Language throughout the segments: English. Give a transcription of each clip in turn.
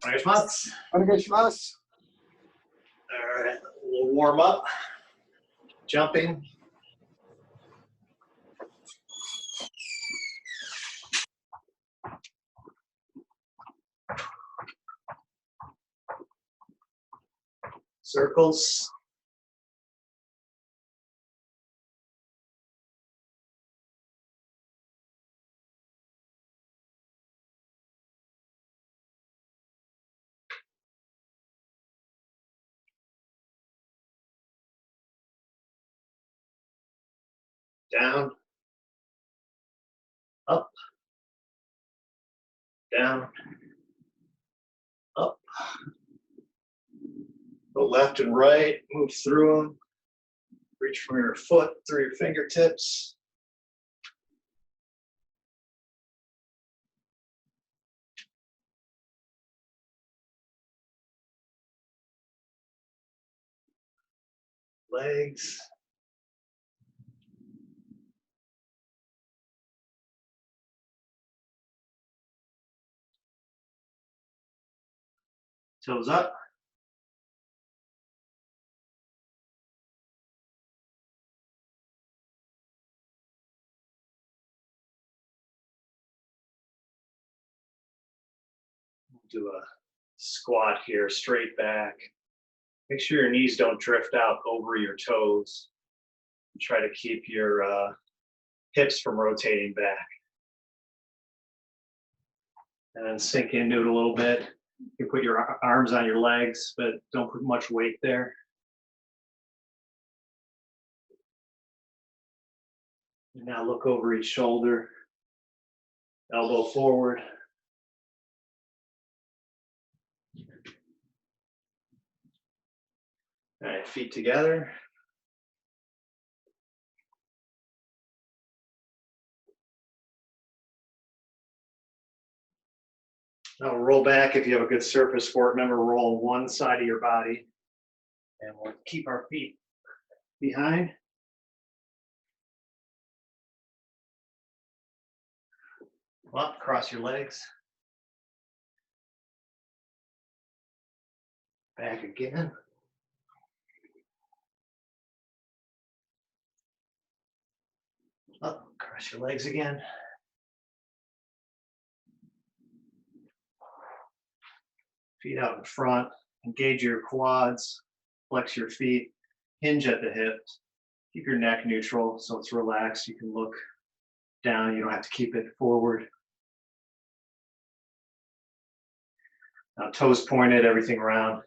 お願いします。お願いします。All right, we'll warm up. Jumping. Circles. Down. Up. Down. Up. Go left and right, move through them. Reach from your foot through your fingertips. Legs. Toes up. Do a squat here, straight back. Make sure your knees don't drift out over your toes. Try to keep your hips from rotating back. And then sink into it a little bit. You can put your arms on your legs, but don't put much weight there. And now look over each shoulder, elbow forward. All right, feet together. Now roll back if you have a good surface for it. Remember, roll one side of your body. And we'll keep our feet behind. Up, cross your legs. Back again. Up, cross your legs again. Feet out in front. Engage your quads. Flex your feet. Hinge at the hips. Keep your neck neutral so it's relaxed. You can look down. You don't have to keep it forward. Now toes pointed, everything round.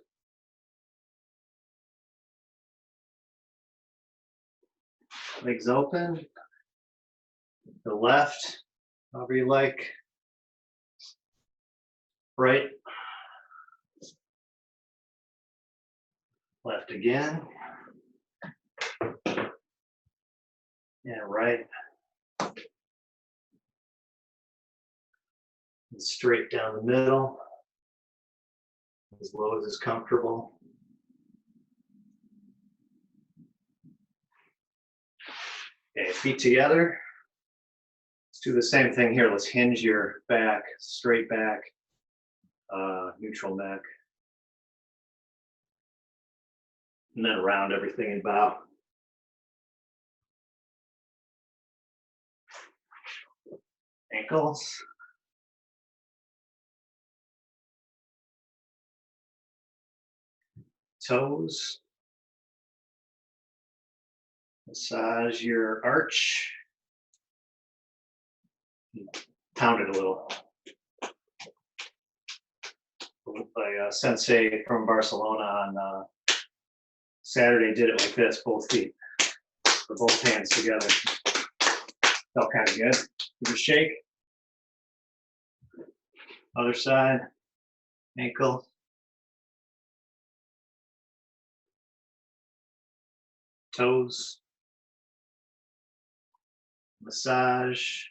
Legs open. The left, however you like. Right. Left again. And right. And straight down the middle. As low as is comfortable. Okay, feet together. Let's do the same thing here. Let's hinge your back, straight back, neutral neck. And then round everything and bow. Ankles. Toes. Massage your arch. Pound it a little. My sensei from Barcelona on Saturday did it like this, both feet, with both hands together. Felt kind of good. Give it a shake. Other side, ankle. Toes. Massage.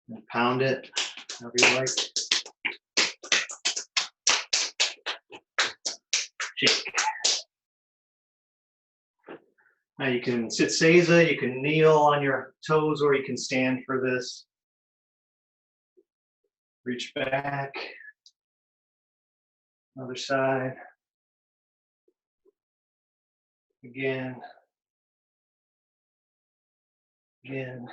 And pound it, however you like. Shake. Now you can sit seiza, you can kneel on your toes, or you can stand for this. Reach back. Other side. Again. Again.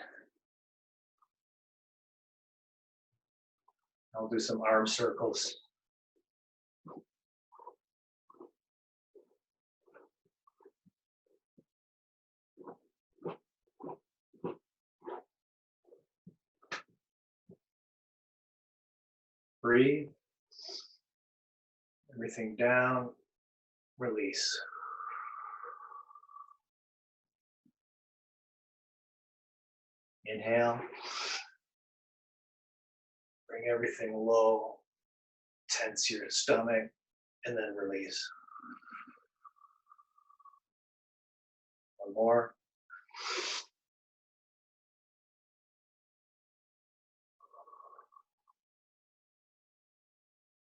I'll do some arm circles. Breathe. Everything down. Release. Inhale. Bring everything low. Tense your stomach. And then release. One more.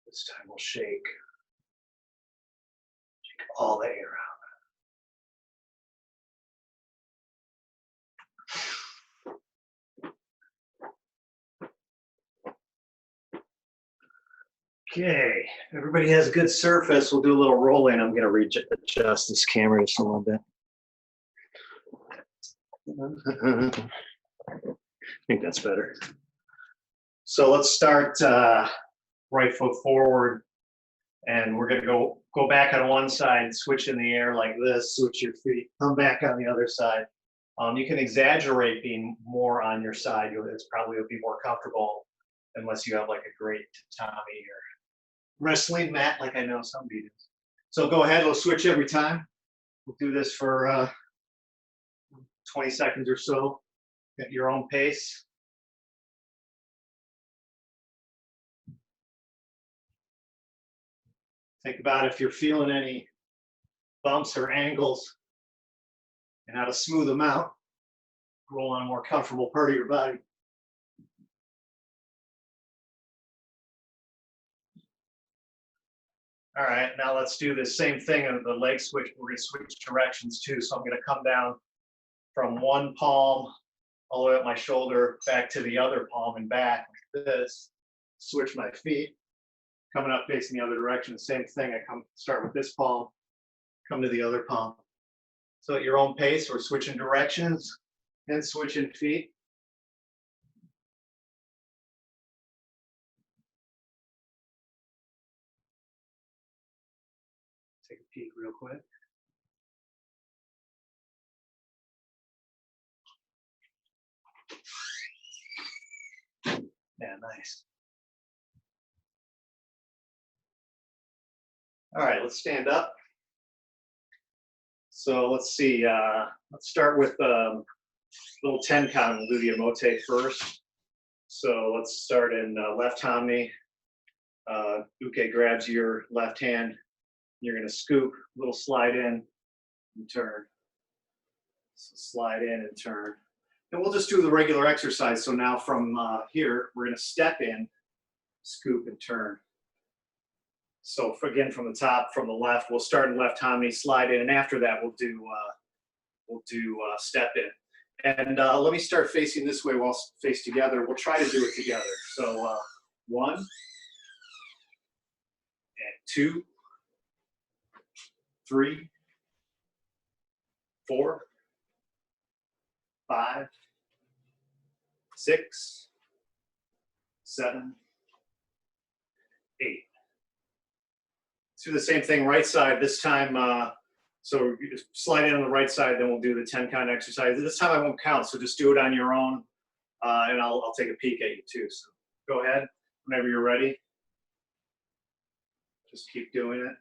This time we'll shake. Shake all the air out. Okay, everybody has a good surface. We'll do a little rolling. I'm going to adjust this camera just a little bit. I think that's better. So let's start right foot forward, and we're going to go back on one side, switch in the air like this, switch your feet, come back on the other side. You can exaggerate being more on your side. It's probably will be more comfortable unless you have like a great tatami or wrestling mat like I know somebody does. So go ahead, we'll switch every time. We'll do this for 20 seconds or so at your own pace. Think about if you're feeling any bumps or angles and how to smooth them out. Roll on a more comfortable part of your body. All right, now let's do the same thing of the leg switch. We're going to switch directions too. So I'm going to come down from one palm all the way up my shoulder, back to the other palm and back like this. Switch my feet, coming up facing the other direction. Same thing, I start with this palm, come to the other palm. So at your own pace, we're switching directions and switching feet. Take a peek real quick. Yeah, nice. All right, let's stand up. So let's see, let's start with a little 10 count. We'll do the emote first. So let's start in left hanmi. Uke grabs your left hand. You're going to scoop, little slide in and turn. So slide in and turn. And we'll just do the regular exercise. So now from here, we're going to step in, scoop, and turn. So again, from the top, from the left, we'll start in left hanmi, slide in, and after that, we'll do step in. And let me start facing this way while face together. We'll try to do it together. So 1 and 2, 3, 4, 5, 6, 7, 8. Let's do the same thing right side this time. So slide in on the right side, then we'll do the 10 count exercise. This time I won't count, so just do it on your own, and I'll take a peek at you too. So go ahead whenever you're ready. Just keep doing it.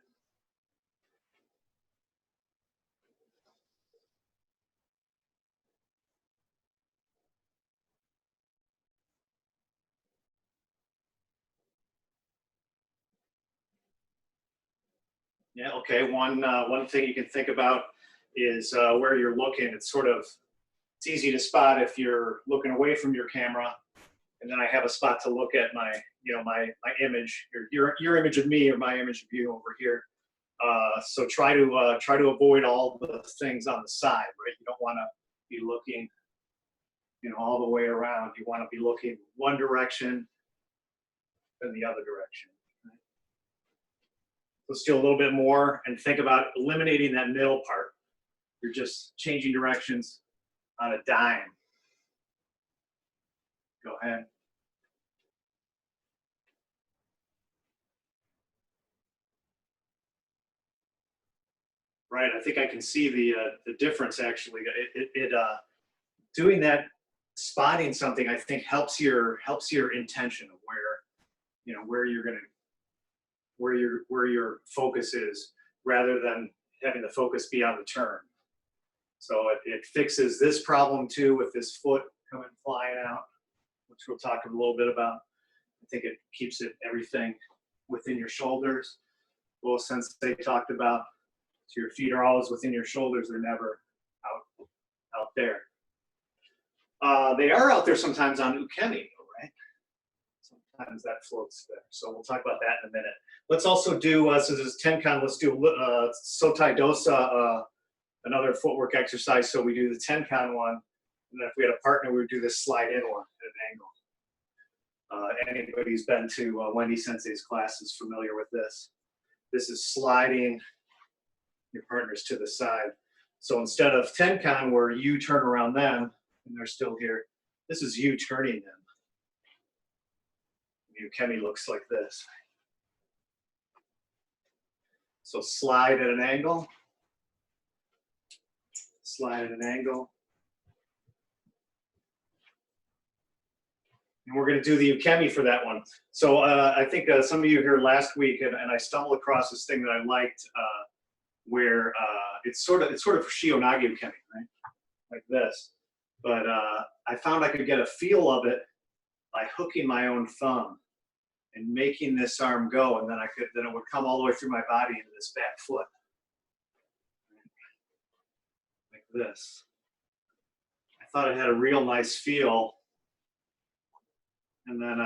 Yeah, okay. One thing you can think about is where you're looking. It's easy to spot if you're looking away from your camera, and then I have a spot to look at my image, your image of me or my image of you over here. So try to avoid all the things on the side, right? You don't want to be looking, all the way around. You want to be looking one direction, than the other direction. Right? Let's do a little bit more and think about eliminating that middle part. You're just changing directions on a dime. Go ahead. Right, I think I can see the difference actually. Doing that, spotting something, I think helps your intention of where you're gonna where your focus is, rather than having the focus be on the turn. So it fixes this problem too with this foot coming flying out, which we'll talk a little bit about. I think it keeps everything within your shoulders. Well, since they talked about, so your feet are always within your shoulders, they're never out there. They are out there sometimes on Ukemi, right? Sometimes that floats there. So we'll talk about that in a minute. Let's also do, so this is Tenkan, let's do Sotai Dosa, another footwork exercise. So we do the Tenkan one, and then if we had a partner, we would do this slide in one at an angle. Anybody who's been to Wendy Sensei's class is familiar with this. This is sliding your partners to the side. So instead of Tenkan, where you turn around them and they're still here, this is you turning them. Ukemi looks like this. So slide at an angle, slide at an angle. And we're going to do the Ukemi for that one. So I think some of you here last week, and I stumbled across this thing that I liked, where it's sort of Shionagi Ukemi, right? Like this. But I found I could get a feel of it by hooking my own thumb and making this arm go, and then it would come all the way through my body into this back foot. Like this. I thought it had a real nice feel. And then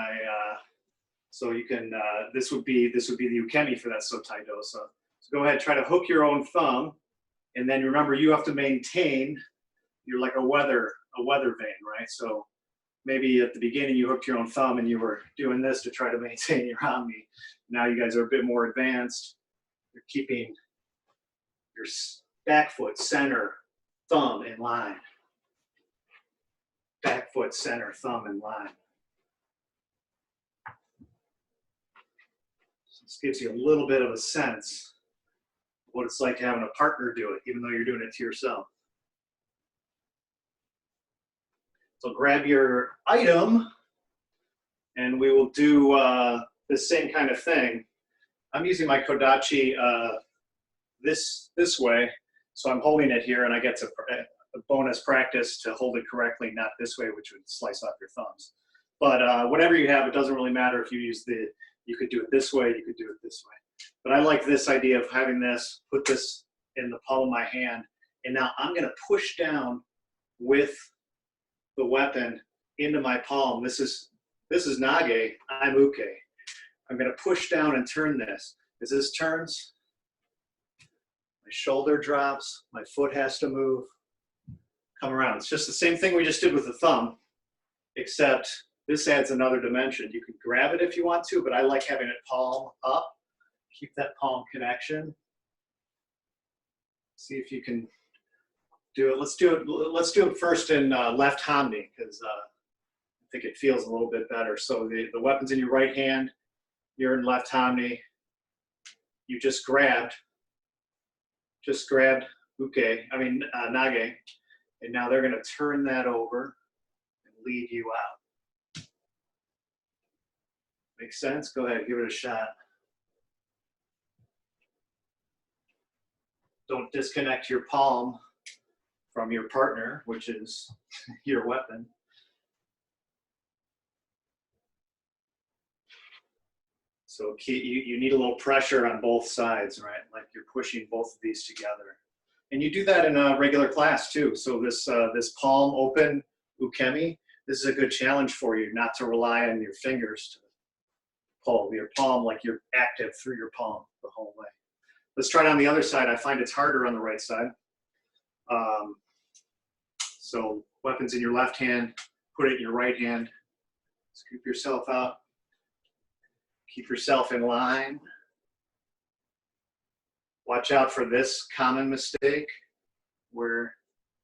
so you can, this would be the Ukemi for that Sotai Dosa. So go ahead, try to hook your own thumb, and then remember you have to maintain, you're like a weather vane, right? So maybe at the beginning you hooked your own thumb and you were doing this to try to maintain your Omni. Now you guys are a bit more advanced. You're keeping your back foot, center, thumb in line. Back foot, center, thumb in line. This gives you a little bit of a sense of what it's like having a partner do it, even though you're doing it to yourself. So grab your item, and we will do the same kind of thing. I'm using my kodachi this way, so I'm holding it here, and I get a bonus practice to hold it correctly, not this way, which would slice off your thumbs. But whatever you have, it doesn't really matter if you use you could do it this way, you could do it this way. But I like this idea of having this, put this in the palm of my hand, and now I'm gonna push down with the weapon into my palm. This is Nage, I'm Uke. I'm gonna push down and turn this. As this turns, my shoulder drops, my foot has to move, come around. It's just the same thing we just did with the thumb, except this adds another dimension. You can grab it if you want to, but I like having it palm up. Keep that palm connection. See if you can do it. Let's do it first in left Hamni, because I think it feels a little bit better. So the weapon's in your right hand. You're in left Hamni. You just grabbed Nage, and now they're going to turn that over and lead you out. Makes sense? Go ahead, give it a shot. Don't disconnect your palm from your partner, which is your weapon. So you need a little pressure on both sides, right? Like you're pushing both of these together. And you do that in a regular class too. So this palm open Ukemi, this is a good challenge for you, not to rely on your fingers to pull your palm, like you're active through your palm the whole way. Let's try it on the other side. I find it's harder on the right side. So weapons in your left hand, put it in your right hand. Scoop yourself out. Keep yourself in line. Watch out for this common mistake where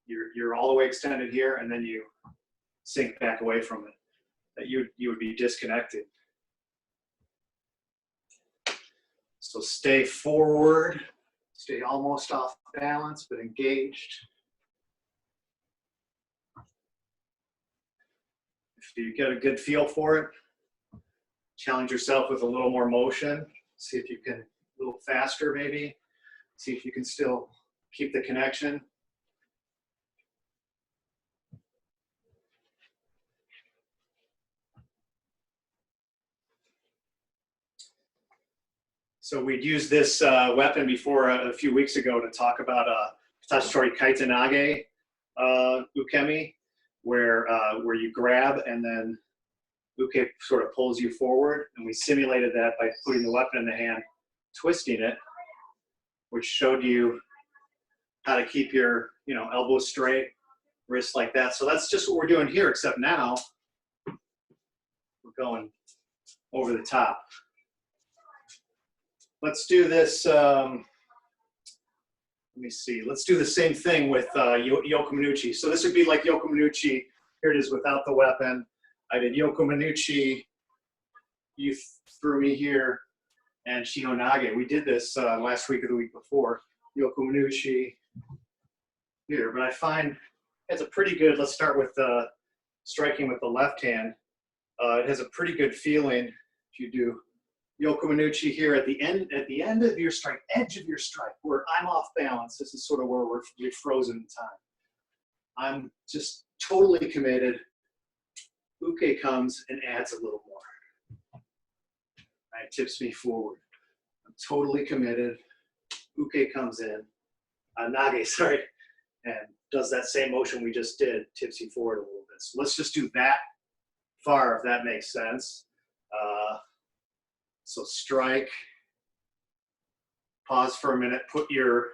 you're all the way extended here and then you sink back away from it. That you would be disconnected. So stay forward, stay almost off balance, but engaged. If you get a good feel for it, challenge yourself with a little more motion. See if you can, a little faster maybe. See if you can still keep the connection. So we'd used this weapon before a few weeks ago to talk about statutory kaitanage ukemi, where you grab and then uke sort of pulls you forward, and we simulated that by putting the weapon in the hand, twisting it, which showed you how to keep your elbows straight, wrists like that. So that's just what we're doing here, except now we're going over the top. Let's do this, let me see, let's do the same thing with yokomanuchi. So this would be like yokomanuchi, here it is without the weapon. I did yokomanuchi, you threw me here, and shinonage. We did this last week or the week before, yokomanuchi here, but I find it's a pretty good, let's start with striking with the left hand. It has a pretty good feeling if you do yokomanuchi here at the end of your strike, edge of your strike, where I'm off balance. This is sort of where we're frozen in time. I'm just totally committed. Uke comes and adds a little more. Right, tips me forward. I'm totally committed. Uke comes in, nage, sorry, and does that same motion we just did, tips you forward a little bit. So let's just do that far, if that makes sense. So strike, pause for a minute, put your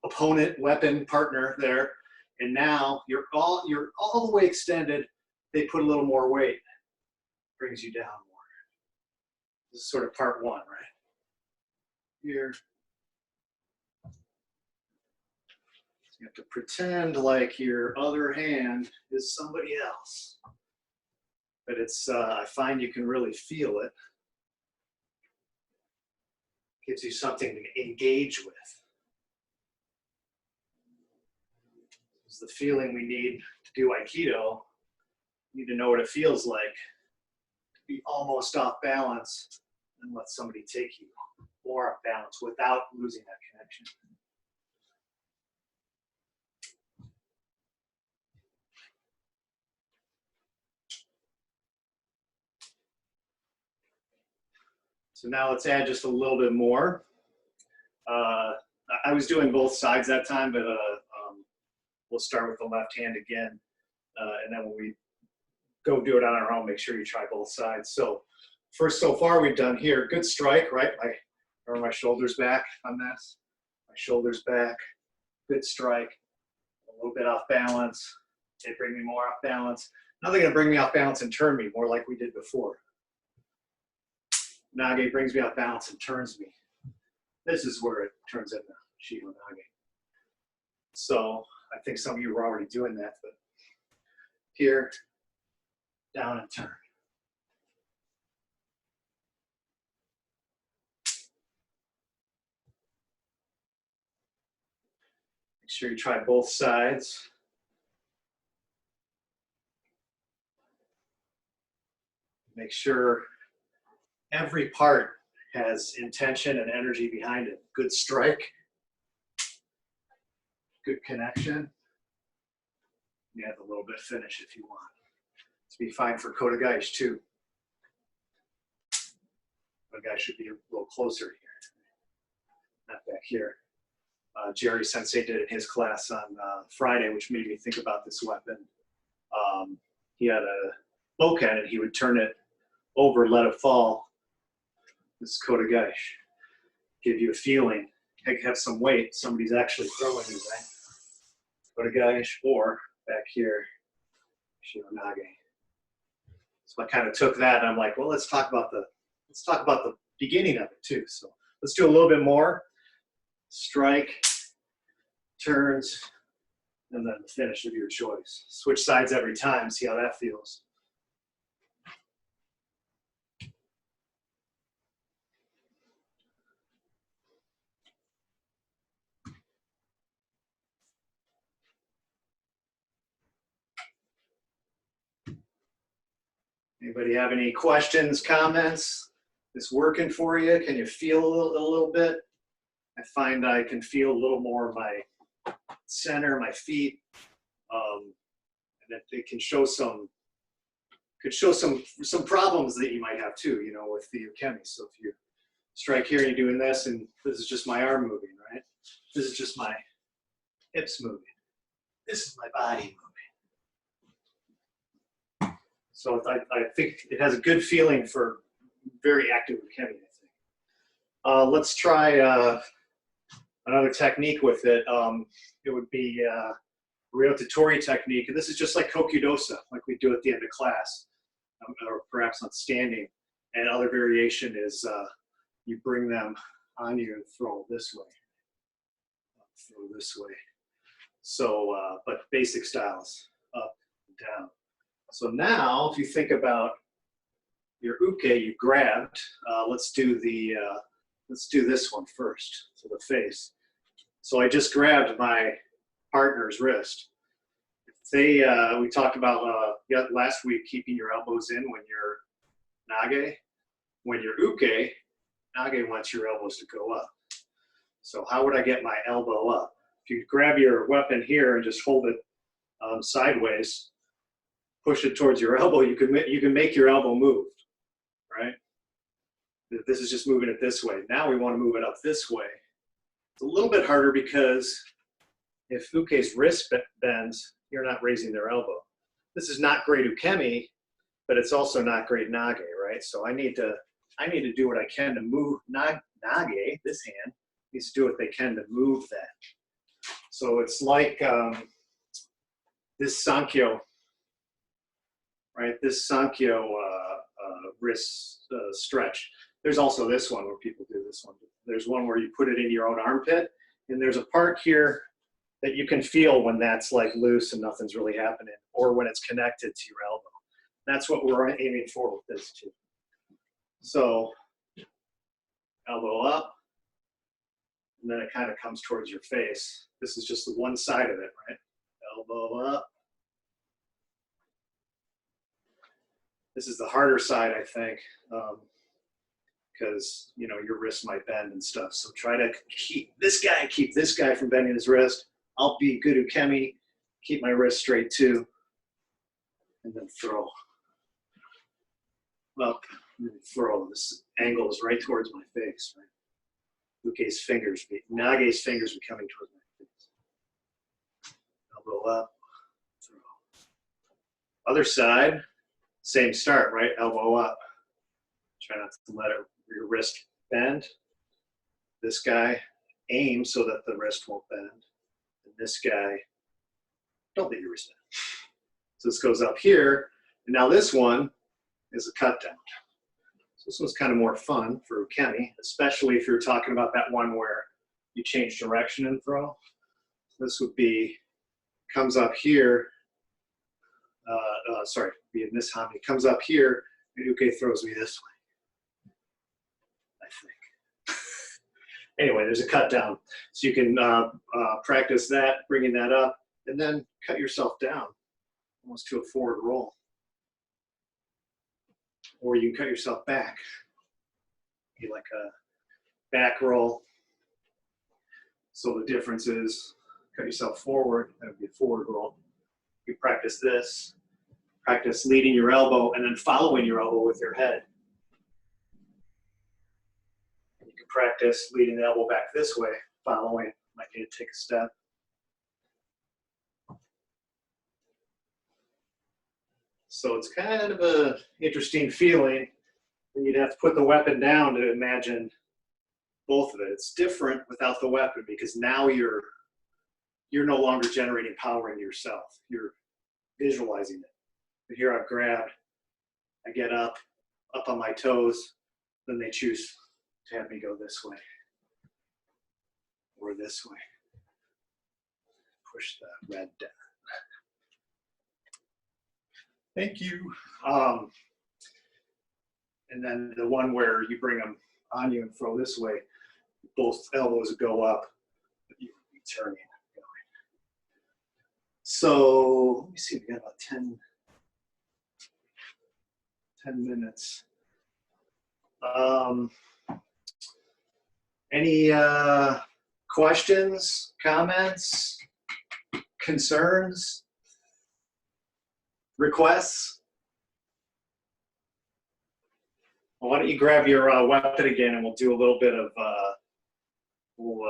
opponent, weapon, partner there, and now you're all the way extended. They put a little more weight, brings you down more. This is sort of part one, right? Here. So you have to pretend like your other hand is somebody else. But it's, I find you can really feel it. Gives you something to engage with. It's the feeling we need to do Aikido. You need to know what it feels like to be almost off balance and let somebody take you more off balance without losing that connection. So now let's add just a little bit more. I was doing both sides that time, but we'll start with the left hand again. And then when we go do it on our own, make sure you try both sides. So first, so far we've done here, good strike, right? Remember my shoulders back on this? My shoulders back, good strike, a little bit off balance. They bring me more off balance. Now they're gonna bring me off balance and turn me more like we did before. Nage brings me off balance and turns me. This is where it turns into Shiho Nage. So I think some of you were already doing that, but here, down and turn. Make sure you try both sides. Make sure every part has intention and energy behind it. Good strike, good connection. You have a little bit of finish if you want. It's be fine for kodachi too. Kodachi should be a little closer here, not back here. Jerry Sensei did it in his class on Friday, which made me think about this weapon. He had a bokken and he would turn it over, let it fall. This is kodachi. Give you a feeling, have some weight, somebody's actually throwing you, right? Kodachi, or back here, Shiho Nage. So I kind of took that and I'm like, well, let's talk about the let's talk about the beginning of it too. So let's do a little bit more. Strike, turns, and then the finish of your choice. Switch sides every time, see how that feels. Anybody have any questions, comments? Is working for you? Can you feel a little bit? I find I can feel a little more of my center, my feet, and that it can show some problems that you might have too, you know, with the Ukemi. So if you strike here and you're doing this, and this is just my arm moving, right? This is just my hips moving. This is my body moving. So I think it has a good feeling for very active Ukemi, I think. Let's try another technique with it. It would be Ryotatori technique. And this is just like Kokudosa, like we do at the end of class, or perhaps on standing. And other variation is you bring them on you and throw this way. Throw this way. So, but basic styles, up and down. So now, if you think about your uke you grabbed, let's do this one first, to the face. So I just grabbed my partner's wrist. They, we talked about last week keeping your elbows in when you're nage. When you're uke, nage wants your elbows to go up. So how would I get my elbow up? If you grab your weapon here and just hold it sideways, push it towards your elbow, you can make your elbow move, right? This is just moving it this way. Now we want to move it up this way. It's a little bit harder because if uke's wrist bends, you're not raising their elbow. This is not great ukemi, but it's also not great nage, right? So I need to do what I can to move nage, this hand, needs to do what they can to move that. So it's like this Sankyo, right? This Sankyo wrist stretch. There's also this one where people do this one. There's one where you put it in your own armpit, and there's a part here that you can feel when that's like loose and nothing's really happening, or when it's connected to your elbow. That's what we're aiming for with this too. So elbow up, and then it kind of comes towards your face. This is just the one side of it, right? Elbow up. This is the harder side, I think, because you know your wrist might bend and stuff. So try to keep this guy from bending his wrist. I'll be good ukemi, keep my wrist straight too, and then throw up, and then throw. This angle is right towards my face, right? Uke's fingers, nage's fingers are coming towards my face. Elbow up, throw. Other side, same start, right? Elbow up. Try not to let your wrist bend. This guy, aim so that the wrist won't bend. And this guy, don't let your wrist bend. So this goes up here, and now this one is a cut down. So this one's kind of more fun for ukemi, especially if you're talking about that one where you change direction and throw. This would be, comes up here, be in this hami, comes up here, and uke throws me this way, I think. Anyway, there's a cut down. So you can practice that, bringing that up, and then cut yourself down, almost to a forward roll. Or you can cut yourself back, be like a back roll. So the difference is, cut yourself forward, that would be a forward roll. You practice this, practice leading your elbow and then following your elbow with your head. And you can practice leading the elbow back this way, following, might need to take a step. So it's kind of an interesting feeling. And you'd have to put the weapon down to imagine both of it. It's different without the weapon because now you're no longer generating power into yourself. You're visualizing it. But here I've grabbed, I get up on my toes, then they choose to have me go this way or this way. Push the red down. Thank you. And then the one where you bring them on you and throw this way, both elbows go up, but you will be turning. So let me see, we got about 10 minutes. Any questions, comments, concerns, requests? Well, why don't you grab your weapon again, and we'll do a little bit of, we'll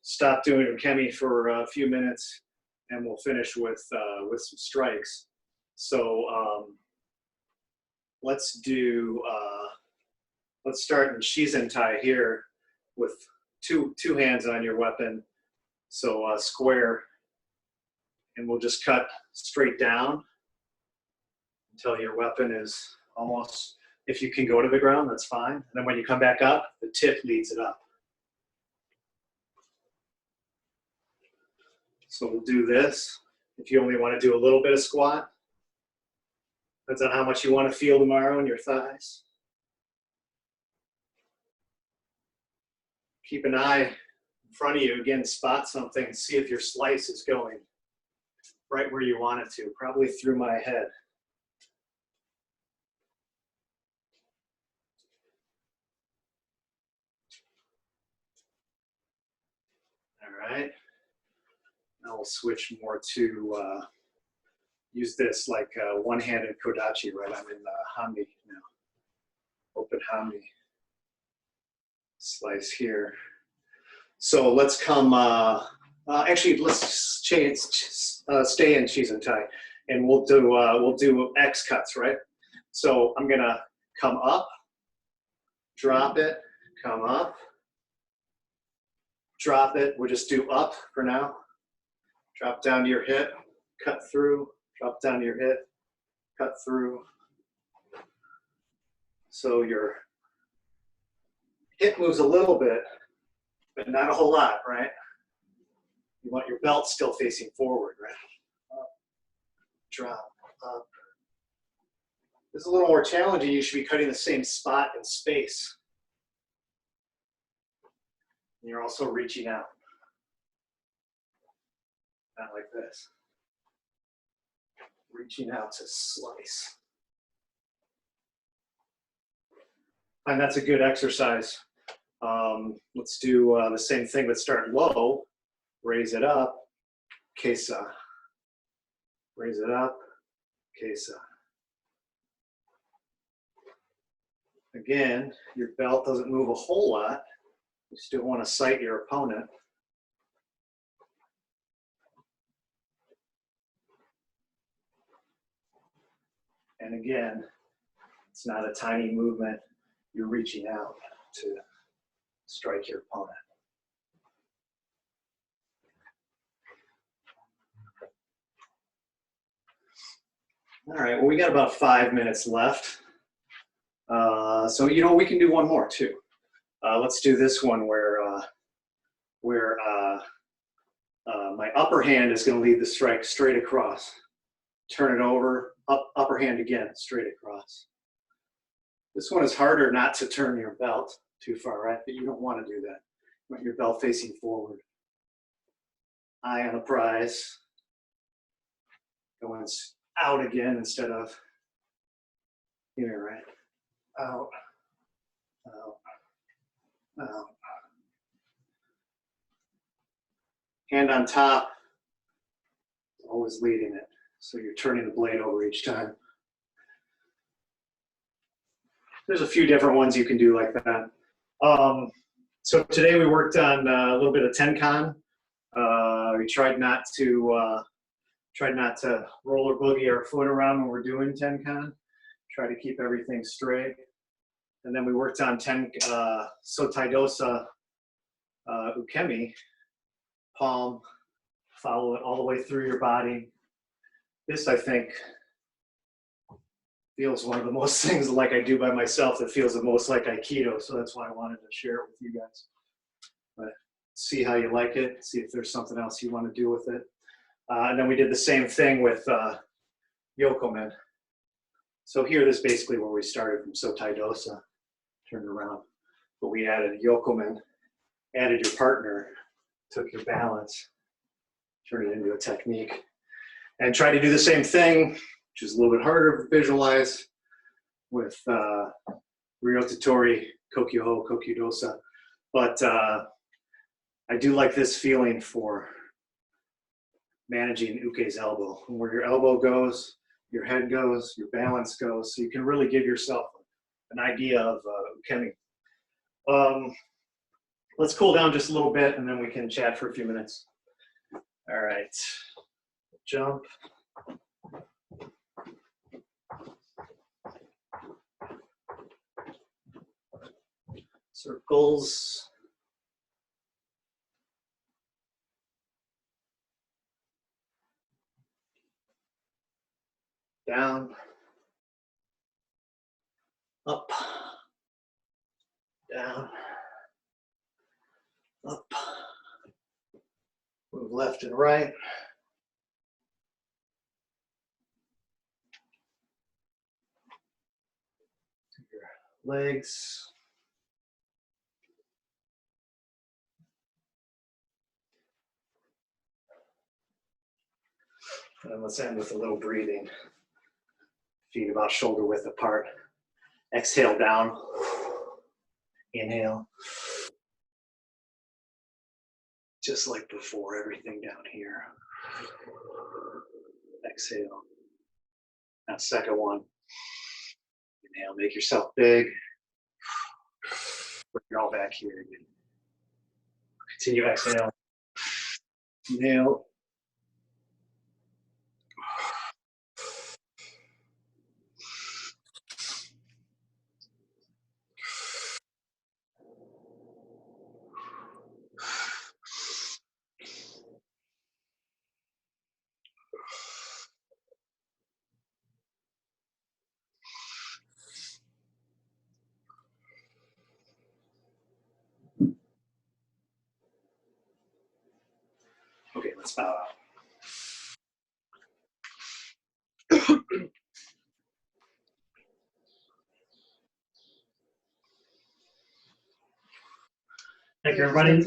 stop doing Ukemi for a few minutes, and we'll finish with some strikes. So let's do, let's start in Shizentai here with two hands on your weapon. So square, and we'll just cut straight down until your weapon is almost, if you can go to the ground, that's fine. And then when you come back up, the tip leads it up. So we'll do this. If you only want to do a little bit of squat, depends on how much you want to feel tomorrow in your thighs. Keep an eye in front of you. Again, spot something and see if your slice is going right where you want it to, probably through my head. All right. Now we'll switch more to use this like one-handed kodachi, right? I'm in hami now. Open hami. Slice here. So let's come, actually let's change, stay in Shizentai, and we'll do X cuts, right? So I'm gonna come up, drop it, come up, drop it. We'll just do up for now. Drop down to your hip, cut through, drop down to your hip, cut through. So your hip moves a little bit, but not a whole lot, right? You want your belt still facing forward, right? Up, drop, up. This is a little more challenging. You should be cutting the same spot in space. And you're also reaching out. Not like this. Reaching out to slice. And that's a good exercise. Let's do the same thing, but start low, raise it up, kesa. Raise it up, kesa. Again, your belt doesn't move a whole lot. You still want to sight your opponent. And again, it's not a tiny movement. You're reaching out to strike your opponent. All right, well, we got about 5 minutes left. So, you know, we can do one more too. Let's do this one where my upper hand is going to lead the strike straight across. Turn it over, upper hand again, straight across. This one is harder not to turn your belt too far, right? But you don't want to do that. You want your belt facing forward. Eye on the prize. Going out again instead of here, right? Out, out, out. Hand on top, always leading it. So you're turning the blade over each time. There's a few different ones you can do like that. So today we worked on a little bit of tenkan. We tried not to roller boogie our foot around when we're doing tenkan. Try to keep everything straight. And then we worked on sotaidosa ukemi, palm, follow it all the way through your body. This, I think, feels one of the most things like I do by myself that feels the most like Aikido. So that's why I wanted to share it with you guys. But see how you like it. See if there's something else you want to do with it. And then we did the same thing with yokomen. So here, this is basically where we started from Sotai Dosa, turned around. But we added yokomen, added your partner, took your balance, turned it into a technique. And try to do the same thing, which is a little bit harder to visualize, with Ryotatori, Kokyu-ho, Kokyu-dosa. But I do like this feeling for managing uke's elbow. Where your elbow goes, your head goes, your balance goes, so you can really give yourself an idea of ukemi. Let's cool down just a little bit, and then we can chat for a few minutes. All right, jump. Circles. Down. Up. Down. Up. Move left and right. Your legs. And let's end with a little breathing. Feet about shoulder width apart. Exhale down. Inhale. Just like before, everything down here. Exhale. Now second one. Inhale, make yourself big. Bring it all back here again. Continue exhale. Inhale. Okay, let's bow out. Thank you, everybody.